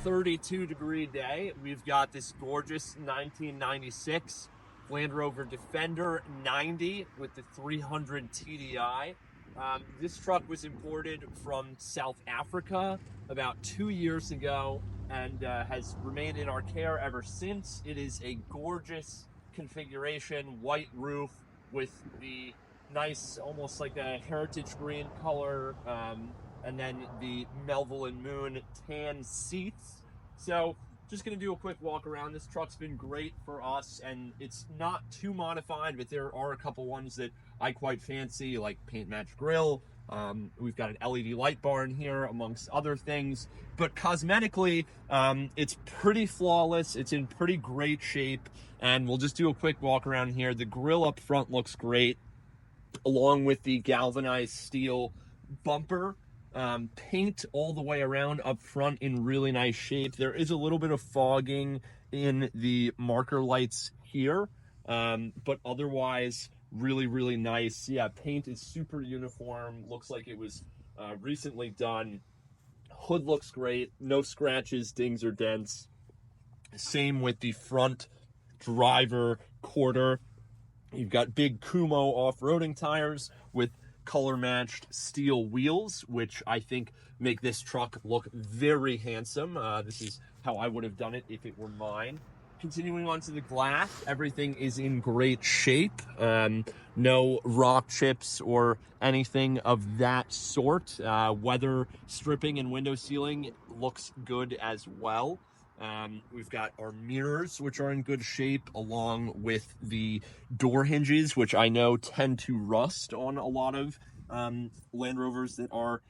32-degree day. We've got this gorgeous 1996 Land Rover Defender 90 with the 300 TDI. This truck was imported from South Africa about 2 years ago and has remained in our care ever since. It is a gorgeous configuration, white roof with the nice, almost like a heritage green color, and then the Melville and Moon tan seats. So just going to do a quick walk around. This truck's been great for us, and it's not too modified, but there are a couple ones that I quite fancy, like paint match grille. We've got an LED light bar in here, amongst other things. But cosmetically, it's pretty flawless. It's in pretty great shape, and we'll just do a quick walk around here. The grille up front looks great, along with the galvanized steel bumper. Paint all the way around up front in really nice shape. There is a little bit of fogging in the marker lights here, but otherwise really nice. Yeah, paint is super uniform. Looks like it was recently done. Hood looks great. No scratches, dings, or dents. Same with the front driver quarter. You've got big Kumo off-roading tires with color-matched steel wheels, which I think make this truck look very handsome. This is how I would have done it if it were mine. Continuing on to the glass, everything is in great shape. No rock chips or anything of that sort. Weather stripping and window sealing looks good as well. We've got our mirrors, which are in good shape, along with the door hinges, which I know tend to rust on a lot of Land Rovers that are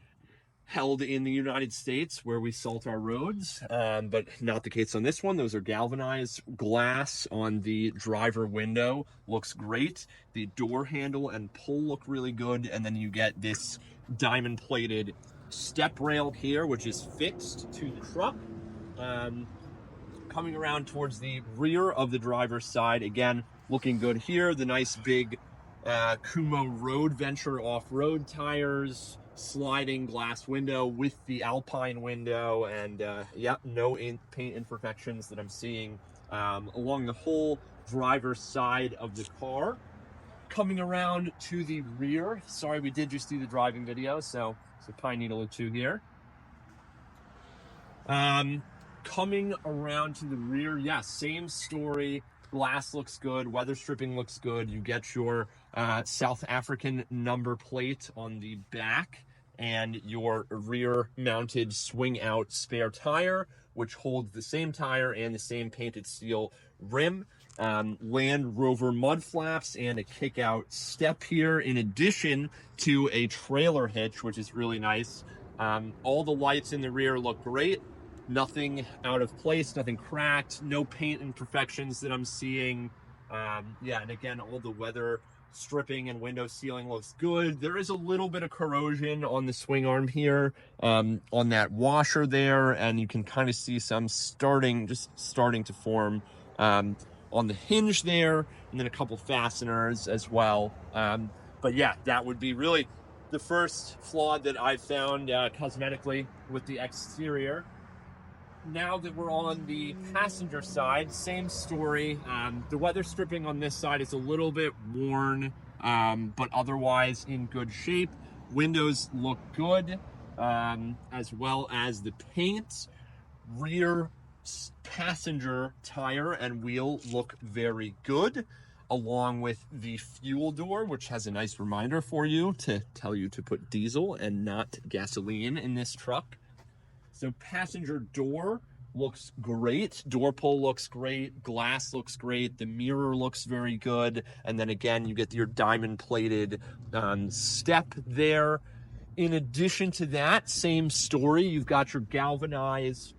held in the United States where we salt our roads, but not the case on this one. Those are galvanized. Glass on the driver window looks great. The door handle and pull look really good, and then you get this diamond plated step rail here, which is fixed to the truck. Coming around towards the rear of the driver's side, again, looking good here. The nice big Kumo Road Venture off-road tires, sliding glass window with the Alpine window, and yep, no paint imperfections that I'm seeing along the whole driver's side of the car. Coming around to the rear, sorry, we did just do the driving video, so it's a pine needle or two here. Coming around to the rear, yeah, same story. Glass looks good, weather stripping looks good. You get your South African number plate on the back and your rear mounted swing out spare tire, which holds the same tire and the same painted steel rim. Land Rover mud flaps and a kick out step here, in addition to a trailer hitch, which is really nice. All the lights in the rear look great. Nothing out of place, nothing cracked, no paint imperfections that I'm seeing. Yeah, and again, all the weather stripping and window sealing looks good. There is a little bit of corrosion on the swing arm here, on that washer there, and you can kind of see some starting to form on the hinge there, and then a couple fasteners as well. But yeah, that would be really the first flaw that I've found cosmetically with the exterior. Now that we're on the passenger side, same story. The weather stripping on this side is a little bit worn, but otherwise in good shape. Windows look good, as well as the paint. Rear passenger tire and wheel look very good, along with the fuel door, which has a nice reminder for you to tell you to put diesel and not gasoline in this truck. So passenger door looks great. Door pull looks great. Glass looks great. The mirror looks very good. And then again, you get your diamond plated step there. In addition to that, same story. You've got your galvanized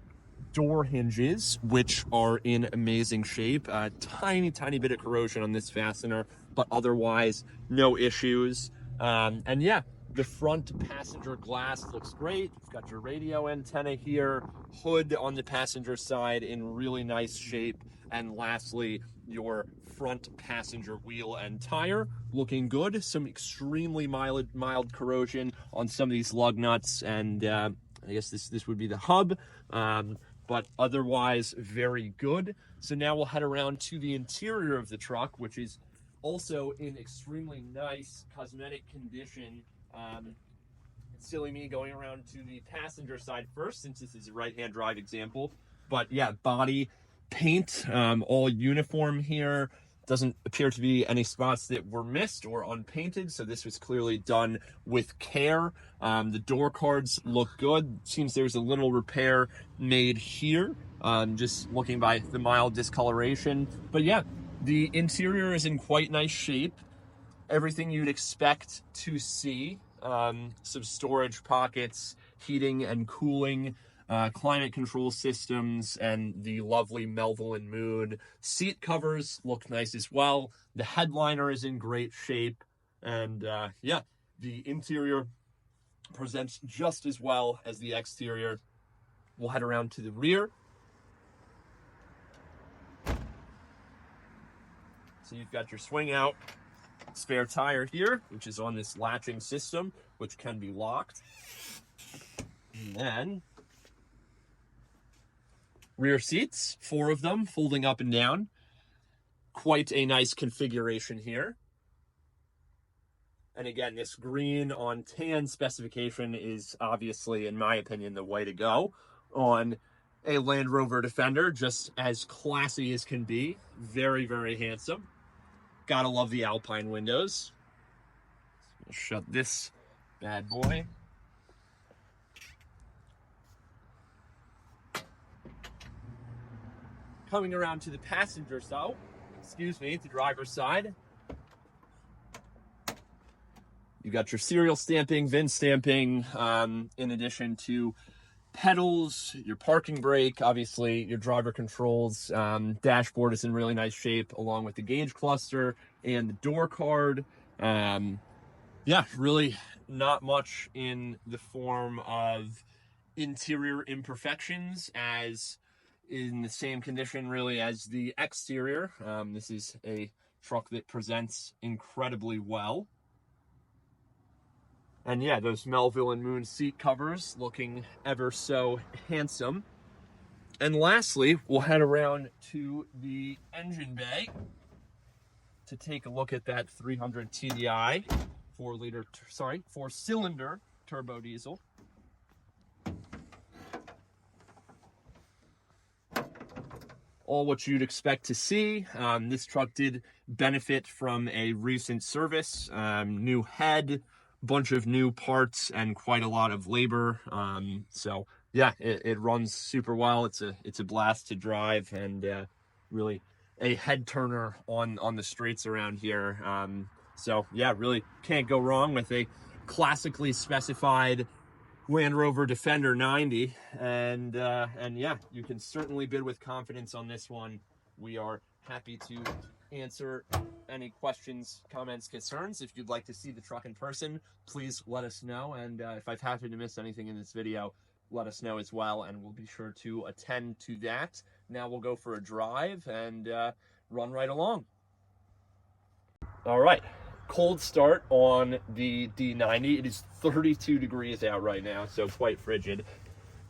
door hinges, which are in amazing shape. Tiny bit of corrosion on this fastener, but otherwise no issues. And yeah, the front passenger glass looks great. You've got your radio antenna here, hood on the passenger side in really nice shape, and lastly, your front passenger wheel and tire looking good. Some extremely mild corrosion on some of these lug nuts, and I guess this would be the hub. but otherwise very good. So now we'll head around to the interior of the truck, which is also in extremely nice cosmetic condition. It's silly me going around to the passenger side first, since this is a right-hand drive example. But yeah, body paint, all uniform here. Doesn't appear to be any spots that were missed or unpainted, so this was clearly done with care. The door cards look good. Seems there's a little repair made here, just looking by the mild discoloration. But yeah, the interior is in quite nice shape. Everything you'd expect to see. Some storage pockets, heating and cooling, climate control systems, and the lovely Melville and Moon seat covers look nice as well. The headliner is in great shape, and yeah, the interior presents just as well as the exterior. We'll head around to the rear. So you've got your swing out spare tire here, which is on this latching system, which can be locked. And then rear seats, 4 of them, folding up and down. Quite a nice configuration here. And again, this green on tan specification is obviously, in my opinion, the way to go on a Land Rover Defender. Just as classy as can be. Very, very handsome. Gotta love the Alpine windows. We'll shut this bad boy. Coming around to the passenger side, the driver's side. You've got your serial stamping, VIN stamping, in addition to pedals, your parking brake, obviously your driver controls. Dashboard is in really nice shape, along with the gauge cluster and the door card. Yeah, really not much in the form of interior imperfections, as in the same condition really as the exterior. This is a truck that presents incredibly well. And yeah, those Melville and Moon seat covers looking ever so handsome. And lastly, we'll head around to the engine bay to take a look at that 300 TDI 4-cylinder turbo diesel. All what you'd expect to see. This truck did benefit from a recent service, new head, bunch of new parts, and quite a lot of labor. So yeah, it runs super well. It's a blast to drive, and really a head turner on the streets around here. So yeah, really can't go wrong with a classically specified Land Rover Defender 90, and yeah, you can certainly bid with confidence on this one. We are happy to answer any questions, comments, concerns. If you'd like to see the truck in person, please let us know, and if I've happened to miss anything in this video, let us know as well, and we'll be sure to attend to that. Now we'll go for a drive and run right along. All right, cold start on the D90. It is 32 degrees out right now, so quite frigid.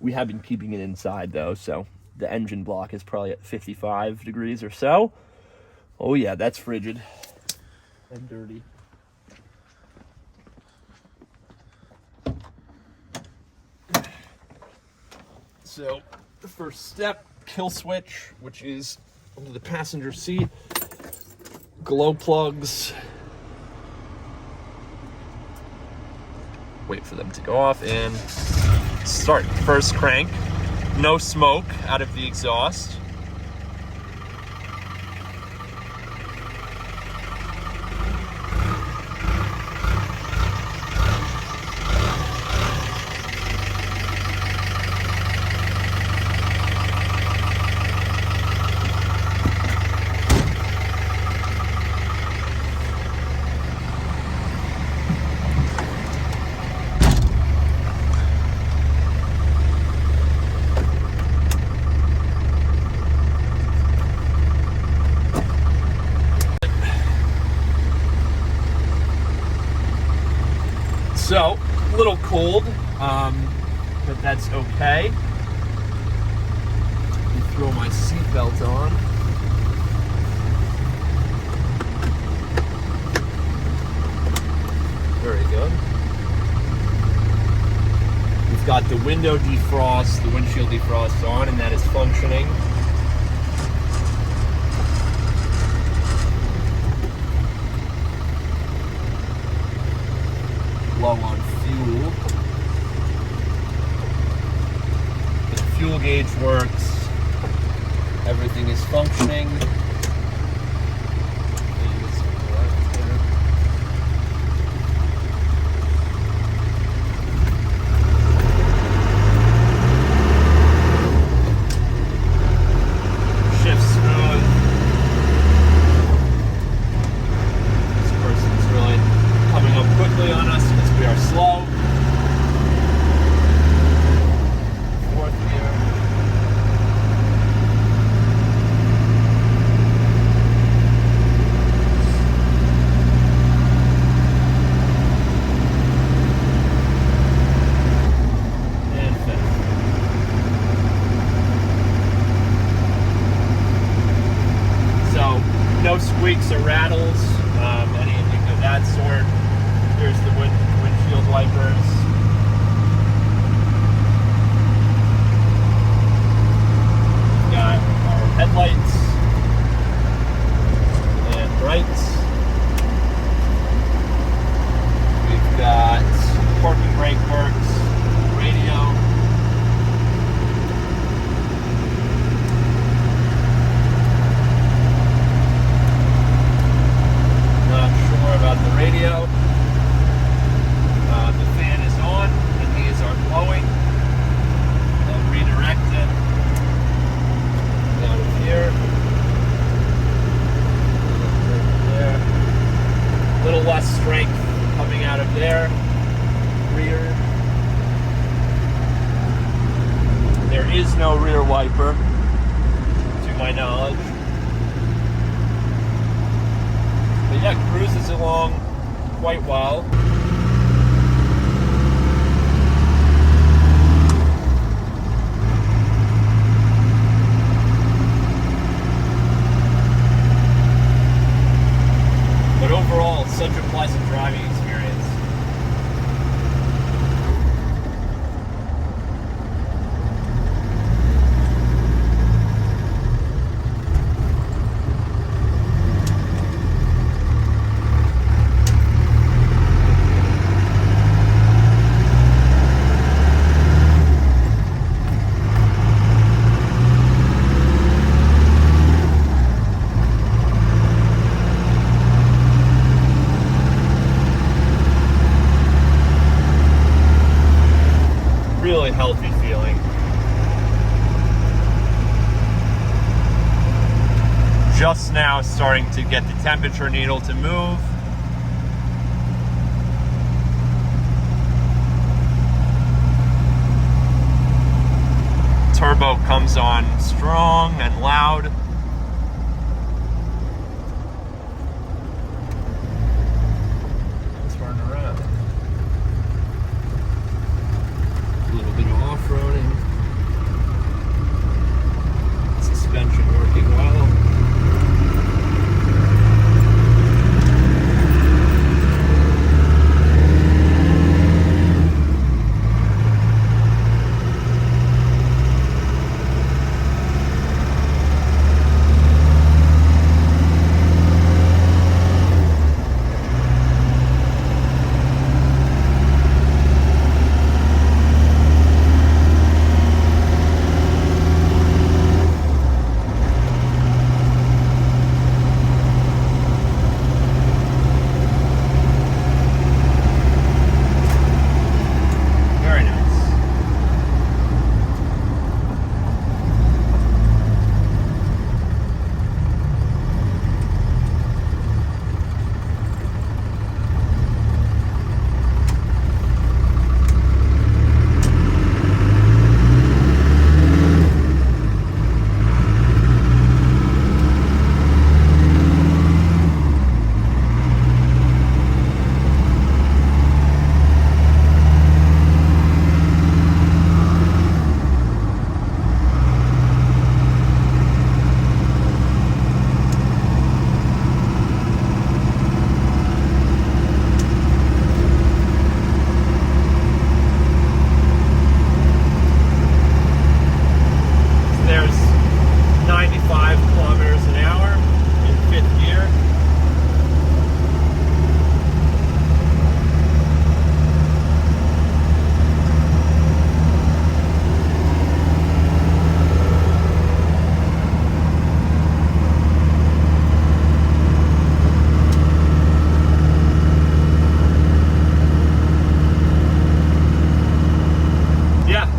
We have been keeping it inside though, so the engine block is probably at 55 degrees or so. Oh yeah, that's frigid and dirty. So the first step, kill switch, which is under the passenger seat. Glow plugs. Wait for them to go off and start. First crank. No smoke out of the exhaust. So, a little cold, but that's okay. throw my seatbelt on. Very good. We've got the window defrost, the windshield defrost on, and that is functioning. Low on fuel. The fuel gauge works. Everything is functioning. No squeaks or rattles, anything of that sort. Here's the windshield wipers. We've got our headlights and brights. We've got parking brake works, radio. About the radio. The fan is on and these are blowing. I'll redirect it out of here. There. A little less strength coming out of there. Rear. There is no rear wiper, to my knowledge. But yeah, cruises along quite well. But overall, such a pleasant driving experience. Really healthy feeling. Just now starting to get the temperature needle to move. Turbo comes on strong and loud. Let's turn around. A little bit of off-roading. Suspension working well.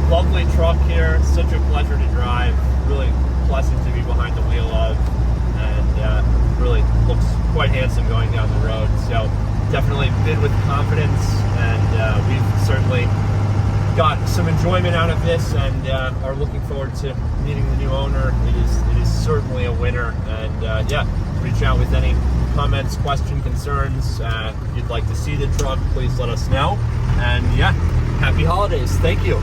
lovely truck here, such a pleasure to drive, really pleasant to be behind the wheel of, and really looks quite handsome going down the road. So definitely bid with confidence, and we've certainly got some enjoyment out of this, and are looking forward to meeting the new owner. It is certainly a winner, and yeah, reach out with any comments, questions, concerns. If you'd like to see the truck, please let us know. And yeah, happy holidays. Thank you.